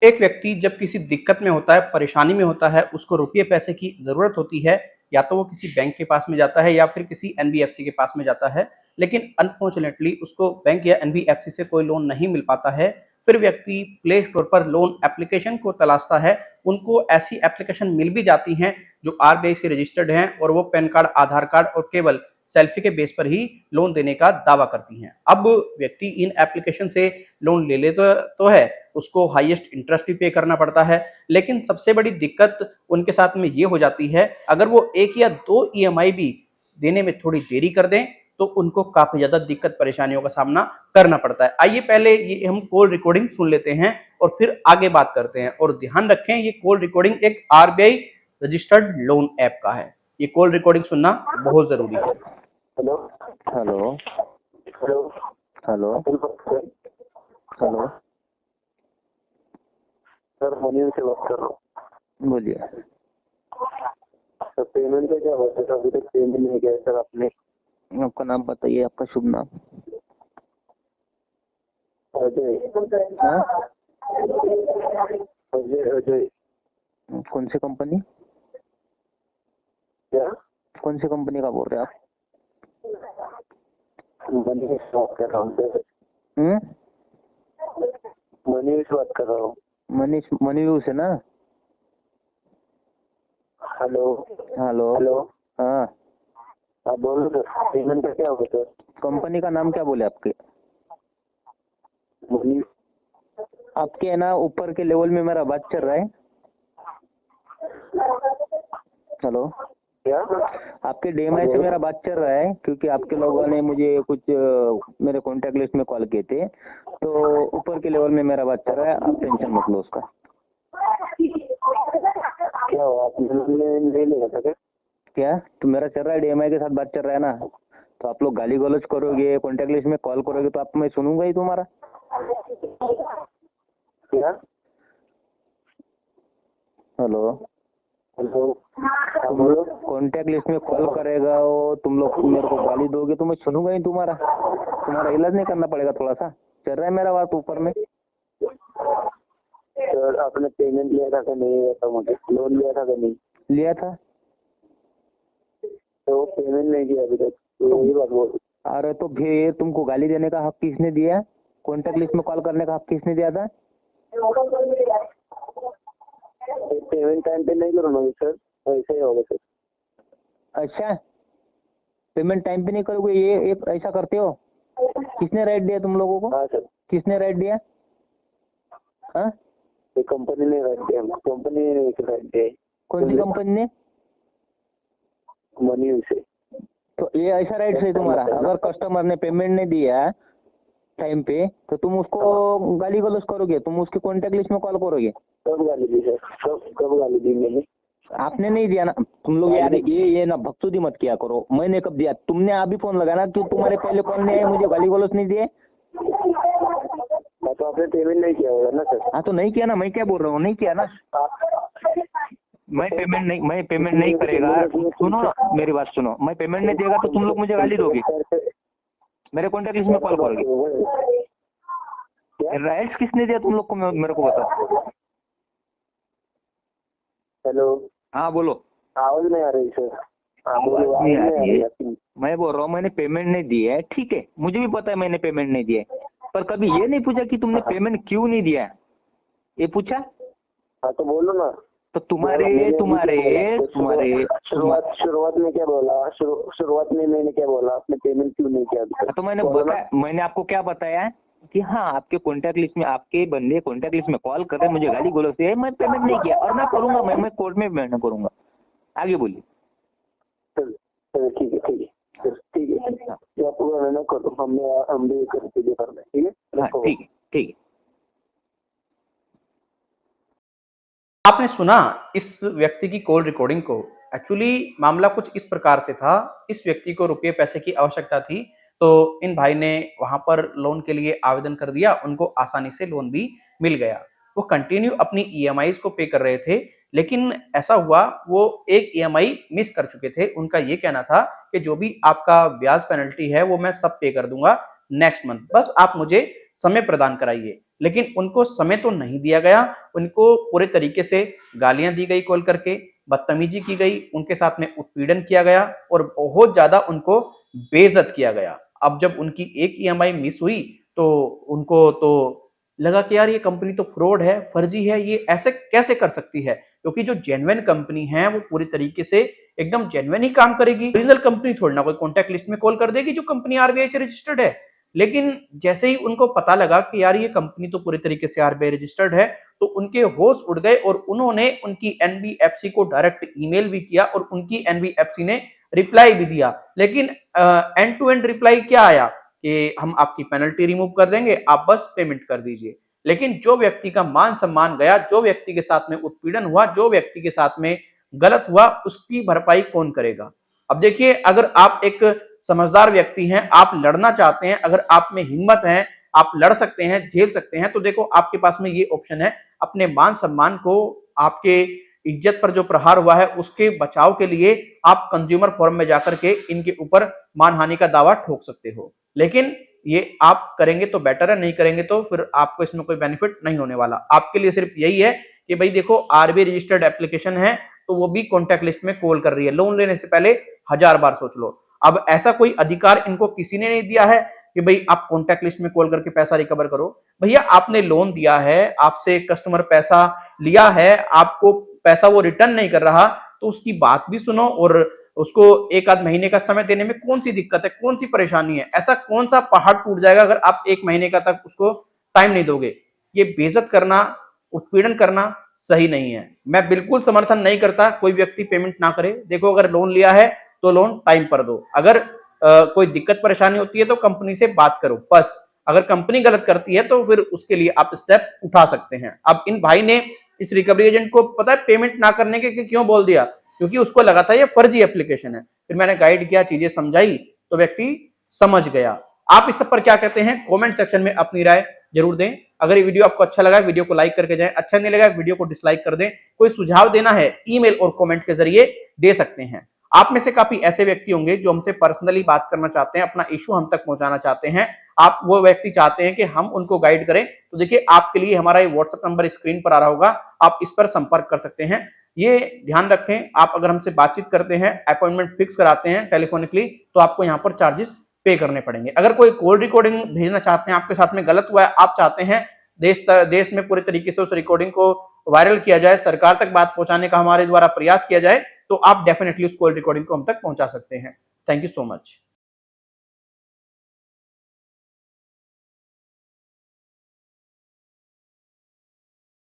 एक व्यक्ति जब किसी दिक्कत में होता है, परेशानी में होता है, उसको रुपये पैसे की ज़रूरत होती है, या तो वो किसी बैंक के पास में जाता है या फिर किसी एनबीएफसी के पास में जाता है, लेकिन अनफॉर्चुनेटली उसको बैंक या एनबीएफसी से कोई लोन नहीं मिल पाता है। फिर व्यक्ति प्ले स्टोर पर लोन एप्लीकेशन को तलाशता है। उनको ऐसी एप्लीकेशन मिल भी जाती हैं जो आरबीआई से रजिस्टर्ड हैं और वो पैन कार्ड, आधार कार्ड और केवल सेल्फी के बेस पर ही लोन देने का दावा करती हैं। अब व्यक्ति इन एप्लीकेशन से लोन ले ले तो है, उसको हाईएस्ट इंटरेस्ट भी पे करना पड़ता है, लेकिन सबसे बड़ी दिक्कत उनके साथ में ये हो जाती है, अगर वो एक या दो ईएमआई भी देने में थोड़ी देरी कर दें तो उनको काफी ज्यादा दिक्कत परेशानियों का सामना करना पड़ता है। आइए पहले ये हम कॉल रिकॉर्डिंग सुन लेते हैं और फिर आगे बात करते हैं। और ध्यान रखें, ये कॉल रिकॉर्डिंग एक आरबीआई रजिस्टर्ड लोन ऐप का है। ये कॉल रिकॉर्डिंग सुनना बहुत जरूरी है। Hello hello hello hello hello sir, money से बात कर रहा हूँ। बोलिए। सर, पेमेंट का क्या हुआ था? अभी तक पेमेंट नहीं किया सर आपने। आपका नाम बताइए, आपका शुभ नाम। अजय। हाँ? अजय अजय। कौन सी कंपनी? क्या? कौन सी कंपनी का बोल रहे हैं आप? मनी से बात कर रहा हूँ सर। मनी से बात कर रहा हूँ। मनीष मनीव्यू से ना? Hello hello hello. हाँ, आप बोलो सर, पेमेंट का क्या हुआ सर? कंपनी का नाम क्या बोले आपके? मनी। आपके है ना, ऊपर के लेवल में मेरा बात चल रहा है। हेलो, क्या? आपके डीएमआई से मेरा बात चल रहा है, क्योंकि आपके लोगों ने मुझे कुछ मेरे कॉन्टेक्ट लिस्ट में कॉल किए थे, तो ऊपर के लेवल में मेरा बात चल रहा है। आप टेंशन मत लो उसका। क्या हुआ? आपने ले लिया था क्या? क्या? तो मेरा चल रहा है, डीएमआई के साथ बात चल रहा है ना, तो आप लोग गाली गलौज करोगे, कॉन्टेक्ट लिस्ट में कॉल करोगे, तो आप मैं सुनूंगा ही तुम्हारा। क्या? Hello, hello. तुम लोग कॉन्टेक्ट लिस्ट में कॉल करेगा हो, तुम लोग मेरे को गाली दोगे तो मैं सुनूंगा ही तुम्हारा। तुम्हारा इलाज नहीं करना पड़ेगा? थोड़ा सा चल रहा है मेरा बात ऊपर में। सर, आपने पेमेंट लिया था कि नहीं लिया था? मुझे लोन लिया था कि नहीं लिया था, तो पेमेंट नहीं किया अभी तक, तो यही बात बोल। अरे तो फिर तुमको गाली देने का हक किसने दिया? कॉन्टेक्ट लिस्ट में कॉल करने का हक किसने दिया था? पेमेंट टाइम पे नहीं करूँगा सर, ऐसा ही होगा सर। अच्छा, पेमेंट टाइम पे नहीं करोगे, ये ऐसा करते हो? किसने राइट दिया तुम लोगों को? हाँ सर। किसने राइट दिया? हाँ, ये कंपनी ने राइट दिया, कंपनी ने राइट दिया। कौन सी कंपनी ने? मनी से। तो ये ऐसा राइट है तुम्हारा? अगर कस्टमर ने पेमेंट नहीं दिया टाइम पे, तो तुम उसको गाली गलौज करोगे, तुम उसके कॉन्टेक्ट लिस्ट में कॉल करोगे। कब गाली दी सर? कब गाली दी मैंने? आपने नहीं दिया ना। तुम लोग यार ये ना भक्तुदी मत किया करो। मैंने कब दिया? तुमने अभी फोन लगाया ना, तो तुम्हारे पहले कॉल नहीं आए, मुझे गाली गलौज नहीं दिए। तो आपने पेमेंट नहीं किया होगा ना सर? हाँ, तो नहीं किया ना, मैं क्या बोल रहा हूँ, नहीं किया ना। मैं पेमेंट नहीं करेगा। सुनो ना, मेरी बात सुनो। मैं पेमेंट नहीं देगा तो तुम लोग मुझे गाली दोगे, मेरे कॉन्टेक्ट लिस्ट में कॉल करोगे। राइट्स किसने दिया तुम लोग को, मेरे को बताओ। हेलो। हाँ बोलो। आवाज नहीं आ रही सर। नहीं आ रही है। मैं बोल रहा हूँ मैंने पेमेंट नहीं दी है, ठीक है, मुझे भी पता है मैंने पेमेंट नहीं दिया है, पर कभी ये नहीं पूछा कि तुमने पेमेंट क्यों नहीं दिया, ये पूछा? हाँ तो बोलो ना। तो तुम्हारे शुरुआत में क्या बोला? शुरुआत में मैंने क्या बोला? आपने पेमेंट क्यों नहीं किया? तो मैंने बताया, मैंने आपको क्या बताया कि हाँ, आपके कॉन्टेक्ट लिस्ट में, आपके बंदे कॉन्टेक्ट लिस्ट में कॉल कर रहे, मुझे गाली गलौज से, मैं पेमेंट नहीं किया और मैं करूंगा, मैं कोर्ट में पेमेंट करूंगा। आगे बोलिए। ठीक है जो आपको करना करो, हम भी करके जो करना है, ठीक है? हाँ, ठीक है, ठीक है। आपने सुना इस व्यक्ति की कॉल रिकॉर्डिंग को। एक्चुअली मामला कुछ इस प्रकार से था। इस व्यक्ति को रुपये पैसे की आवश्यकता थी, तो इन भाई ने वहां पर लोन के लिए आवेदन कर दिया। उनको आसानी से लोन भी मिल गया। वो कंटिन्यू अपनी ईएमआईज को पे कर रहे थे, लेकिन ऐसा हुआ वो एक ईएमआई मिस कर चुके थे। उनका ये कहना था कि जो भी आपका ब्याज पेनल्टी है वो मैं सब पे कर दूंगा नेक्स्ट मंथ, बस आप मुझे समय प्रदान कराइए। लेकिन उनको समय तो नहीं दिया गया, उनको पूरे तरीके से गालियां दी गई कॉल करके, बदतमीजी की गई, उनके साथ में उत्पीड़न किया गया और बहुत ज्यादा उनको बेइज्जत किया गया। अब जब उनकी एक ईएमआई मिस हुई तो उनको तो लगा कि यार ये कंपनी तो फ्रॉड है, फर्जी है, ये ऐसे कैसे कर सकती है, क्योंकि जो जेन्युइन कंपनी है वो पूरी तरीके से एकदम जेन्युइन ही काम करेगी। ओरिजिनल कंपनी थोड़ी ना कोई कॉन्टैक्ट लिस्ट में कॉल कर देगी जो कंपनी आरबीआई से रजिस्टर्ड है। लेकिन जैसे ही उनको पता लगा कि यार ये कंपनी तो पूरी तरीके से आरबीआई रजिस्टर्ड है, तो उनके होश उड़ गए और उन्होंने उनकी एनबीएफसी को डायरेक्ट ईमेल भी किया और उनकी एनबीएफसी ने रिप्लाई भी दिया। लेकिन एंड टू एंड रिप्लाई क्या आया कि हम आपकी पेनल्टी रिमूव कर देंगे, आप बस पेमेंट कर दीजिए। लेकिन जो व्यक्ति का मान सम्मान गया, जो व्यक्ति के साथ में उत्पीड़न हुआ, जो व्यक्ति के साथ में गलत हुआ, उसकी भरपाई कौन करेगा? अब देखिए, अगर आप एक समझदार व्यक्ति हैं, आप लड़ना चाहते हैं, अगर आप में हिम्मत है, आप लड़ सकते हैं, झेल सकते हैं, तो देखो आपके पास में ये ऑप्शन है। अपने मान सम्मान को, आपके इज्जत पर जो प्रहार हुआ है उसके बचाव के लिए आप कंज्यूमर फोरम में जाकर के इनके ऊपर मानहानि का दावा ठोक सकते हो। लेकिन ये आप करेंगे तो बेटर है, नहीं करेंगे तो फिर आपको इसमें कोई बेनिफिट नहीं होने वाला। आपके लिए सिर्फ यही है कि भाई देखो, आरबीआई रजिस्टर्ड एप्लीकेशन है तो वो भी कॉन्टैक्ट लिस्ट में कॉल कर रही है। लोन लेने से पहले 1000 बार सोच लो। अब ऐसा कोई अधिकार इनको किसी ने नहीं दिया है कि भाई आप कॉन्टैक्ट लिस्ट में कॉल करके पैसा रिकवर करो। भैया आपने लोन दिया है, आपसे कस्टमर पैसा लिया है, आपको पैसा वो रिटर्न नहीं कर रहा, तो उसकी बात भी सुनो और उसको एक आध महीने का समय देने में कौन सी दिक्कत है, कौन सी परेशानी है? ऐसा कौन सा पहाड़ टूट जाएगा अगर आप 1 महीने का तक उसको टाइम नहीं दोगे? ये बेइज्जत करना, उत्पीड़न करना सही नहीं है। मैं बिल्कुल समर्थन नहीं करता कोई व्यक्ति पेमेंट ना करे। देखो, अगर लोन लिया है तो लोन टाइम पर दो। अगर कोई दिक्कत परेशानी होती है तो कंपनी से बात करो बस। अगर कंपनी गलत करती है तो फिर उसके लिए आप स्टेप्स उठा सकते हैं। अब इन भाई ने इस रिकवरी एजेंट को पता है पेमेंट ना करने के क्यों बोल दिया? क्योंकि उसको लगा था ये फर्जी एप्लीकेशन है। फिर मैंने गाइड किया, चीजें समझाई तो व्यक्ति समझ गया। आप इस सब पर क्या कहते हैं? कमेंट सेक्शन में अपनी राय जरूर दें। अगर ये वीडियो आपको अच्छा लगा, वीडियो को लाइक करके जाएं। अच्छा नहीं लगा, वीडियो को डिसलाइक कर दें। कोई सुझाव देना है, ईमेल और कमेंट के जरिए दे सकते हैं। आप में से काफी ऐसे व्यक्ति होंगे जो हमसे पर्सनली बात करना चाहते हैं, अपना इशू हम तक पहुंचाना चाहते हैं। आप वो व्यक्ति चाहते हैं कि हम उनको गाइड करें, तो देखिए आपके लिए हमारा ये व्हाट्सएप नंबर स्क्रीन पर आ रहा होगा, आप इस पर संपर्क कर सकते हैं। ये ध्यान रखें, आप अगर हमसे बातचीत करते हैं, अपॉइंटमेंट फिक्स कराते हैं टेलीफोनिकली, तो आपको यहाँ पर चार्जेस पे करने पड़ेंगे। अगर कोई कॉल रिकॉर्डिंग भेजना चाहते हैं, आपके साथ में गलत हुआ है, आप चाहते हैं देश में पूरे तरीके से उस रिकॉर्डिंग को वायरल किया जाए, सरकार तक बात पहुंचाने का हमारे द्वारा प्रयास किया जाए, तो आप डेफिनेटली उस कॉल रिकॉर्डिंग को हम तक पहुंचा सकते हैं। Thank you so much.